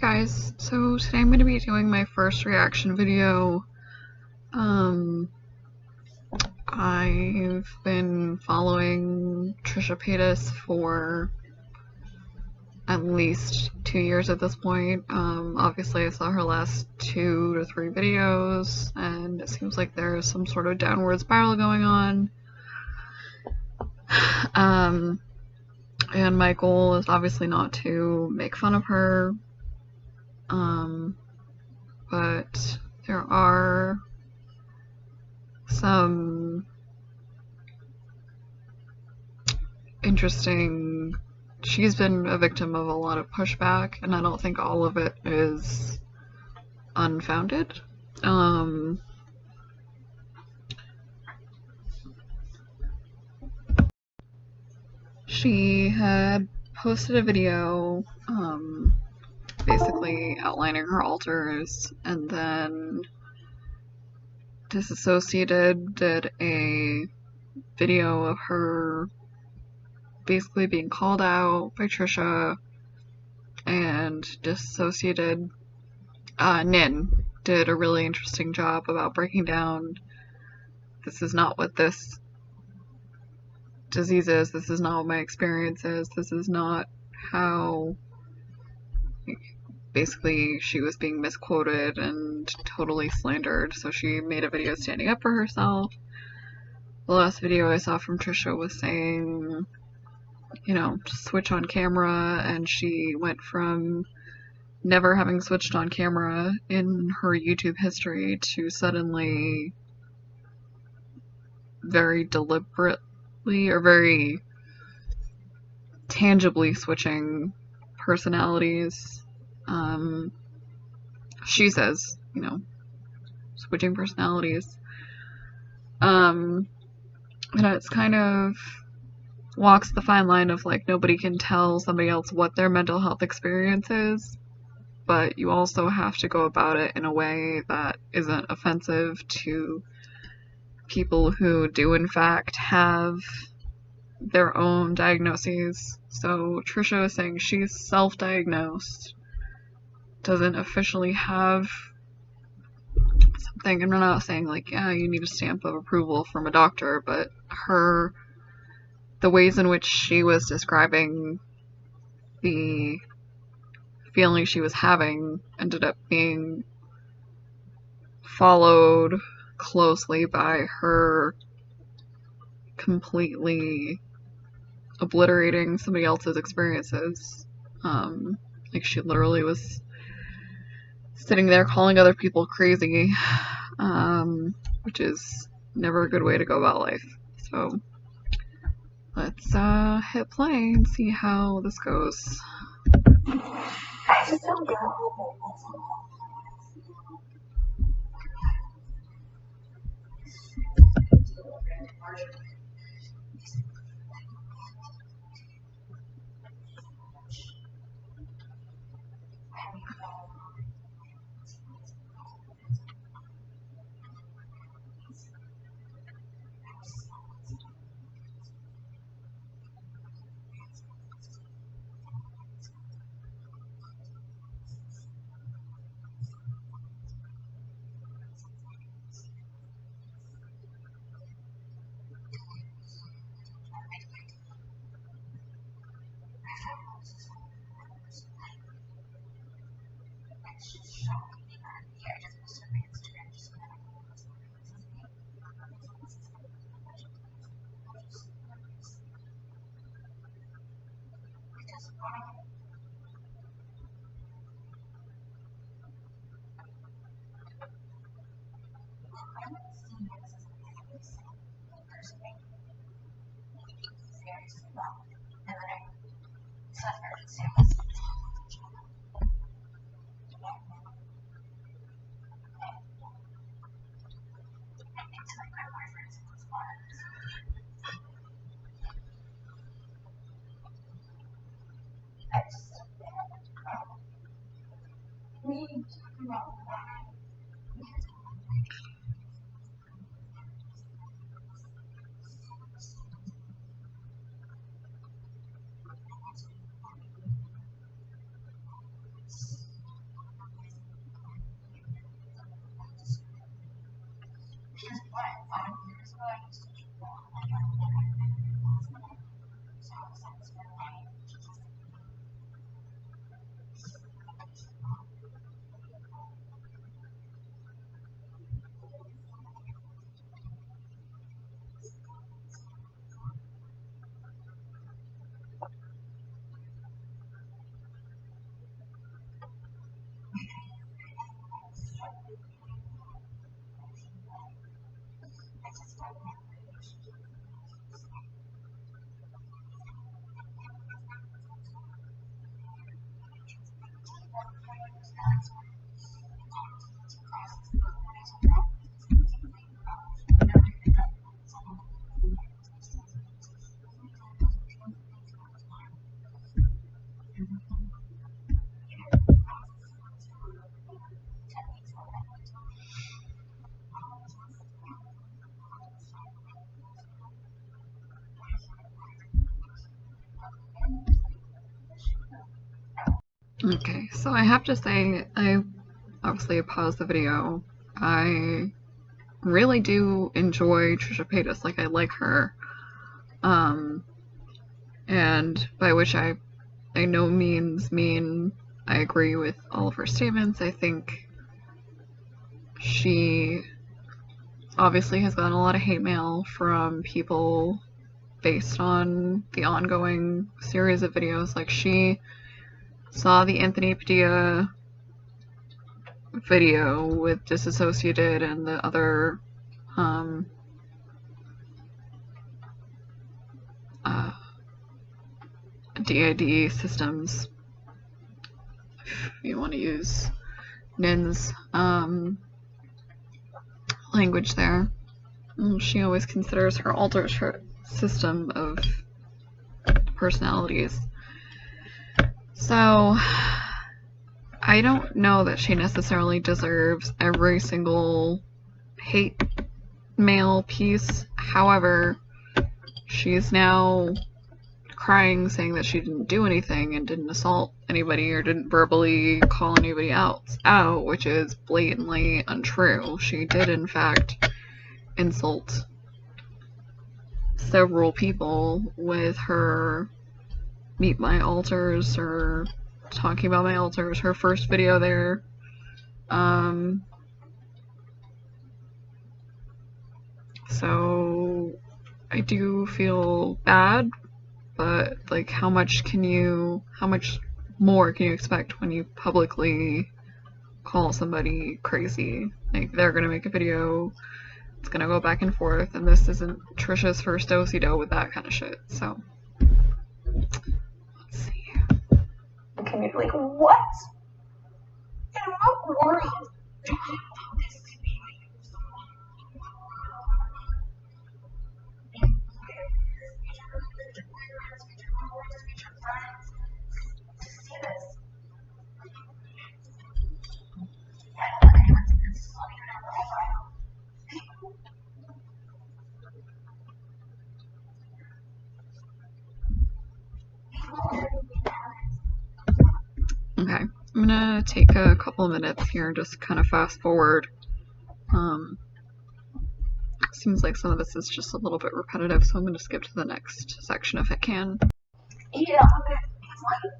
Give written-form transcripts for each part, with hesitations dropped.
Guys, so today I'm going to be doing my first reaction video. I've been following Trisha Paytas for at least 2 years at this point. Obviously I saw her last 2 to 3 videos, and it seems like there's some sort of downward spiral going on. And my goal is obviously not to make fun of her. But there are some interesting. She's been a victim of a lot of pushback, and I don't think all of it is unfounded. She had posted a video basically outlining her alters, and then Disassociated did a video of her basically being called out by Trisha, and Disassociated Nin did a really interesting job about breaking down, this is not what this disease is, this is not what my experience is, this is not how. Basically she was being misquoted and totally slandered, so she made a video standing up for herself. The last video I saw from Trisha was saying, you know, just switch on camera, and she went from never having switched on camera in her YouTube history to suddenly very deliberately or very tangibly switching personalities. She says, you know, switching personalities. And it's kind of walks the fine line of like, nobody can tell somebody else what their mental health experience is, but you also have to go about it in a way that isn't offensive to people who do in fact have their own diagnoses. So Trisha is saying she's self-diagnosed, doesn't officially have something. I'm not saying like, yeah, you need a stamp of approval from a doctor, but the ways in which she was describing the feeling she was having ended up being followed closely by her completely obliterating somebody else's experiences. Like she literally was sitting there calling other people crazy, which is never a good way to go about life. So let's hit play and see how this goes. I just don't know. Okay, so I have to say, I obviously paused the video. I really do enjoy Trisha Paytas. Like, I like her. And by which I by no means mean I agree with all of her statements. I think she obviously has gotten a lot of hate mail from people based on the ongoing series of videos. Like, she saw the Anthony Padilla video with Disassociated and the other DID systems, if you want to use Nin's language there. She always considers her altered system of personalities. So I don't know that she necessarily deserves every single hate mail piece. However, she's now crying, saying that she didn't do anything and didn't assault anybody or didn't verbally call anybody out, which is blatantly untrue. She did, in fact, insult several people with her meet my alters or talking about my alters, her first video there. So I do feel bad, but like, how much more can you expect when you publicly call somebody crazy? Like, they're gonna make a video, it's gonna go back and forth, and this isn't Trisha's first do-si-do with that kind of shit. So let's see. Can you, like, what? In what world do I want this to be? Okay, I'm gonna take a couple minutes here and just kind of fast forward. Seems like some of this is just a little bit repetitive, so I'm gonna skip to the next section if I can. Yeah, okay. It's like,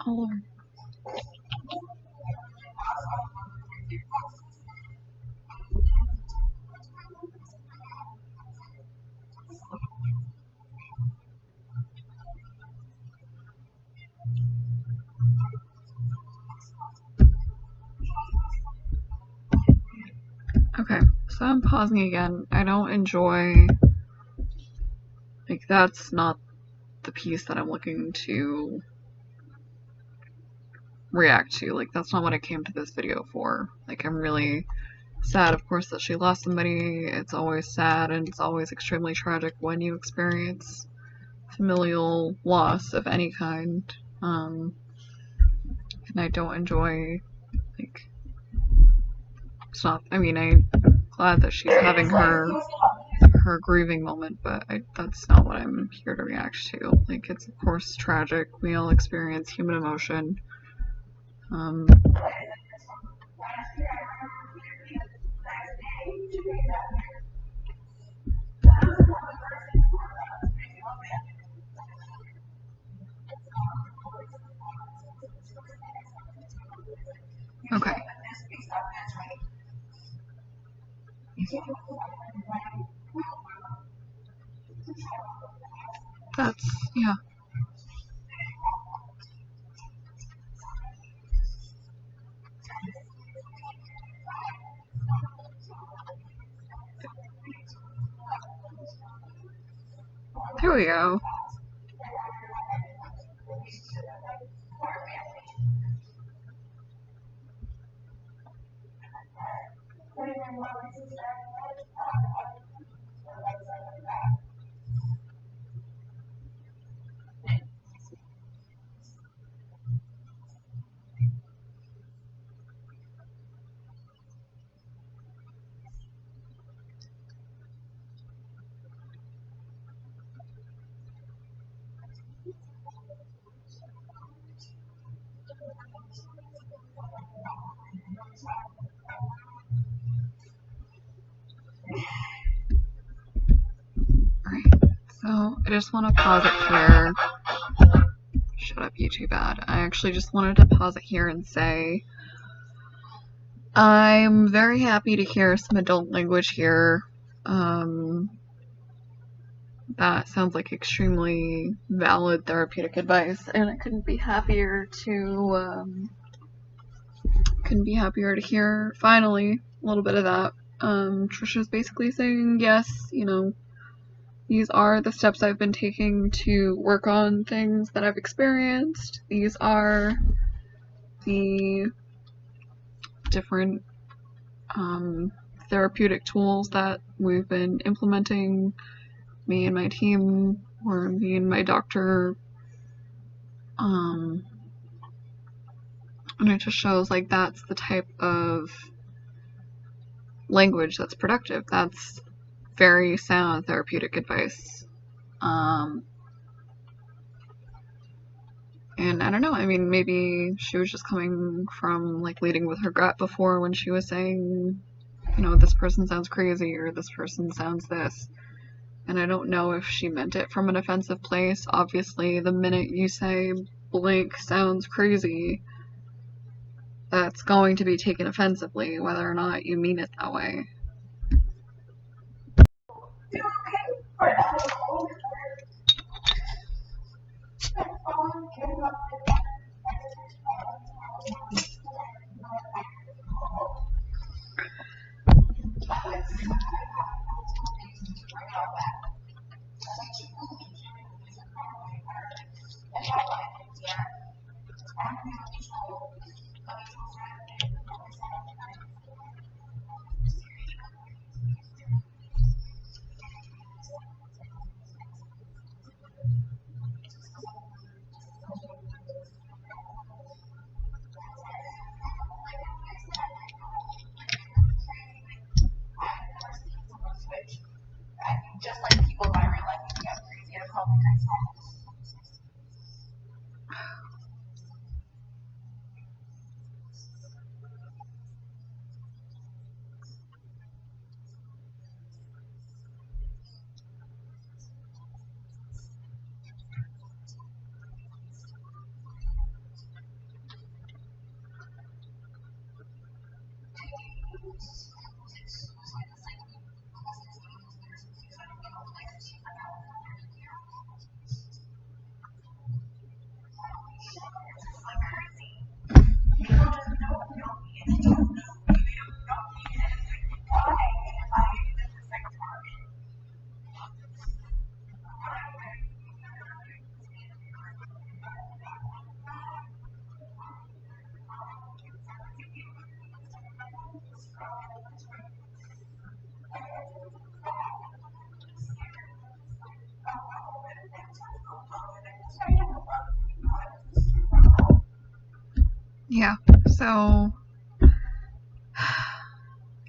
hold on. Okay, so I'm pausing again. I don't enjoy, like, that's not the piece that I'm looking to react to. Like, that's not what I came to this video for. Like, I'm really sad, of course, that she lost somebody. It's always sad and it's always extremely tragic when you experience familial loss of any kind. And I don't enjoy, like, it's not, I mean, I'm glad that she's having her grieving moment, but that's not what I'm here to react to. Like, it's of course tragic. We all experience human emotion. Okay. That's, yeah. There we go. Alright, so I just want to pause it here. Shut up, YouTube ad. I actually just wanted to pause it here and say I'm very happy to hear some adult language here. That sounds like extremely valid therapeutic advice, and I couldn't be happier to hear finally a little bit of that. Trisha's basically saying, yes, you know, these are the steps I've been taking to work on things that I've experienced. These are the different therapeutic tools that we've been implementing, me and my team, or me and my doctor. And it just shows, like, that's the type of language that's productive. That's very sound therapeutic advice. And I don't know, I mean, maybe she was just coming from, like, leading with her gut before when she was saying, you know, this person sounds crazy or this person sounds this. And I don't know if she meant it from an offensive place. Obviously, the minute you say blank sounds crazy, that's going to be taken offensively, whether or not you mean it that way. Just like people in my real life think I'm crazy, I call me crazy. Yeah, so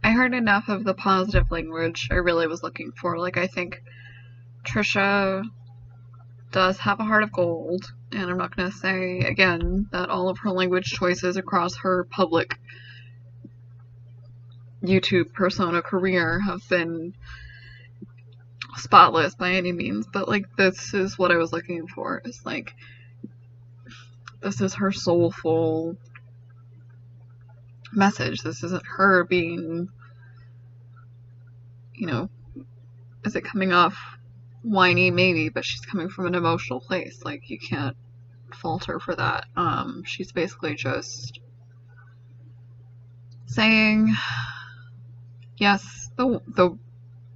I heard enough of the positive language I really was looking for. Like, I think Trisha does have a heart of gold, and I'm not going to say, again, that all of her language choices across her public YouTube persona career have been spotless by any means, but, like, this is what I was looking for. It's like, this is her soulful message. This isn't her being, you know, is it coming off whiny? Maybe, but she's coming from an emotional place. Like, you can't fault her for that. She's basically just saying, yes, the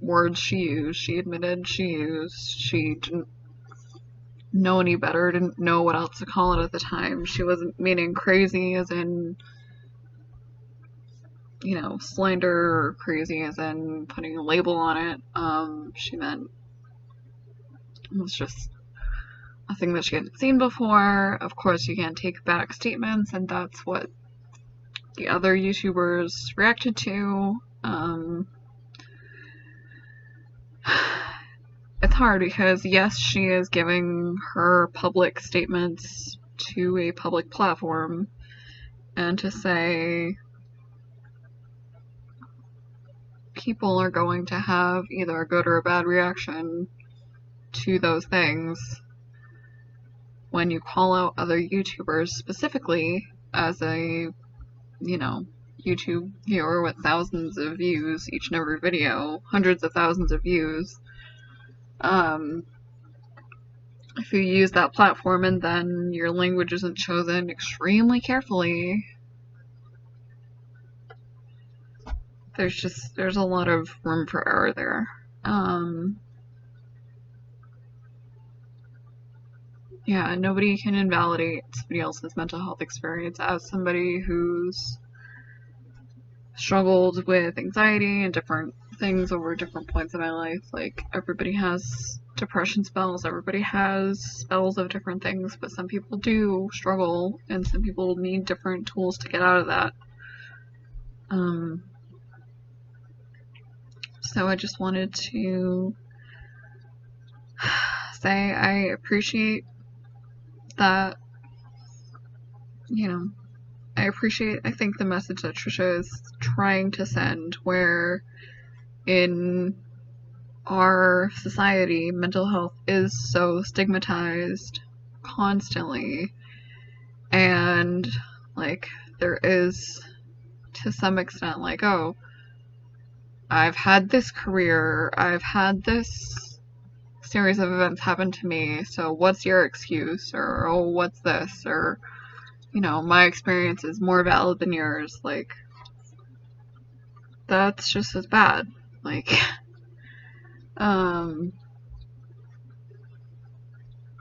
words she used, she admitted she used, she didn't know any better, didn't know what else to call it at the time. She wasn't meaning crazy as in, you know, slander, or crazy as in putting a label on it. She meant it was just a thing that she hadn't seen before. Of course, you can't take back statements, and that's what the other YouTubers reacted to. It's hard because, yes, she is giving her public statements to a public platform, and to say people are going to have either a good or a bad reaction to those things when you call out other YouTubers specifically as a, you know, YouTube viewer with thousands of views each and every video, hundreds of thousands of views. If you use that platform and then your language isn't chosen extremely carefully, there's a lot of room for error there. Yeah, nobody can invalidate somebody else's mental health experience. As somebody who's struggled with anxiety and different things over different points in my life, like, everybody has depression spells, everybody has spells of different things, but some people do struggle, and some people need different tools to get out of that. So I just wanted to say I appreciate that, you know, I think the message that Trisha is trying to send, where in our society, mental health is so stigmatized constantly, and, like, there is, to some extent, like, oh, I've had this career, I've had this series of events happen to me, so what's your excuse? Or, oh, what's this? Or, you know, my experience is more valid than yours. Like, that's just as bad. Like,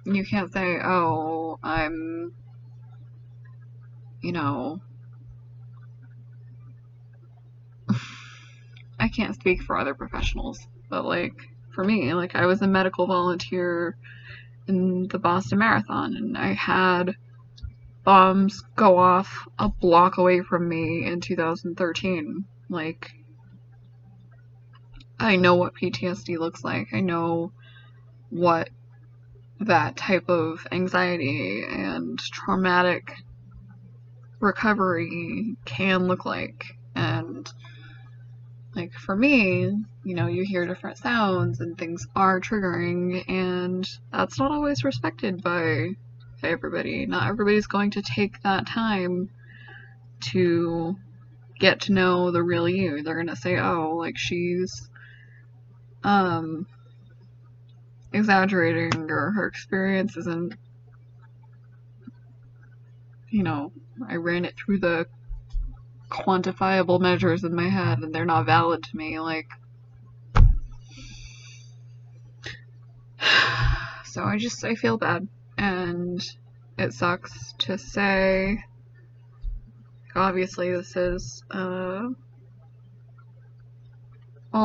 you can't say, oh, I'm, you know, I can't speak for other professionals, but, like, for me, like, I was a medical volunteer in the Boston Marathon, and I had bombs go off a block away from me in 2013. Like, I know what PTSD looks like. I know what that type of anxiety and traumatic recovery can look like. And, like, for me, you know, you hear different sounds and things are triggering, and that's not always respected by everybody. Not everybody's going to take that time to get to know the real you. They're gonna say, oh, like she's exaggerating, or her experience isn't, you know, I ran it through the quantifiable measures in my head and they're not valid to me. Like, so I feel bad, and it sucks to say. Obviously, this is all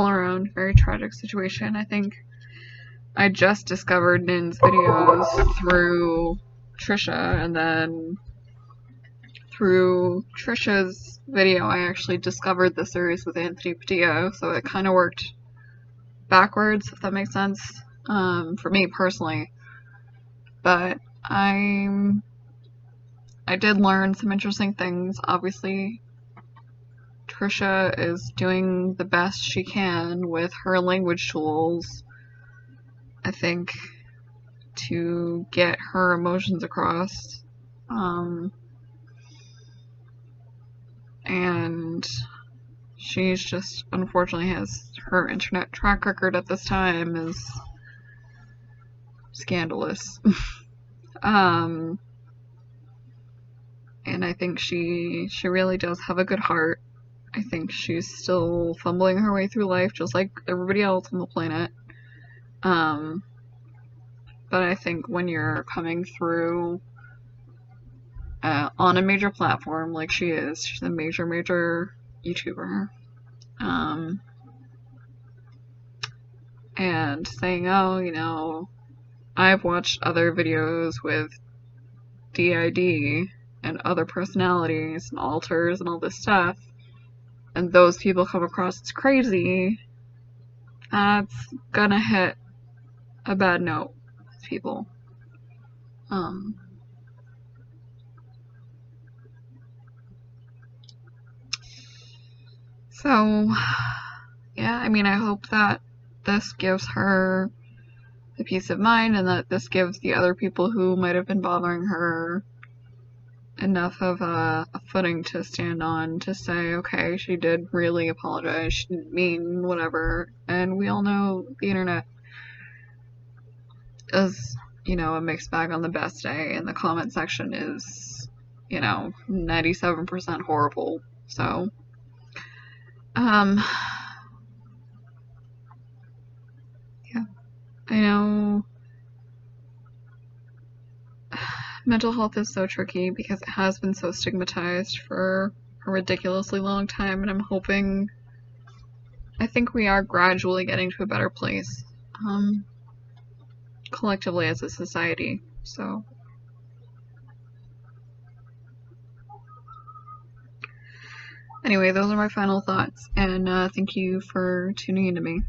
around very tragic situation. I think I just discovered Nin's videos through Trisha, and then through Trisha's video I actually discovered the series with Anthony Padilla, so it kind of worked backwards, if that makes sense, for me personally. But I did learn some interesting things. Obviously, Trisha is doing the best she can with her language tools, I think, to get her emotions across. And she's just, unfortunately, has her internet track record at this time is scandalous. And I think she really does have a good heart. I think she's still fumbling her way through life just like everybody else on the planet. But I think when you're coming through on a major platform like she is, she's a major YouTuber, and saying, oh, you know, I've watched other videos with DID and other personalities and alters and all this stuff, and those people come across as crazy, that's gonna hit a bad note with people. So, yeah, I mean, I hope that this gives her the peace of mind, and that this gives the other people who might have been bothering her enough of a footing to stand on to say, okay, she did really apologize, she didn't mean whatever. And we all know the internet is, you know, a mixed bag on the best day, and the comment section is, you know, 97% horrible. So, yeah, I know mental health is so tricky because it has been so stigmatized for a ridiculously long time, and I'm hoping, I think we are gradually getting to a better place, collectively as a society. So, anyway, those are my final thoughts, and thank you for tuning in to me.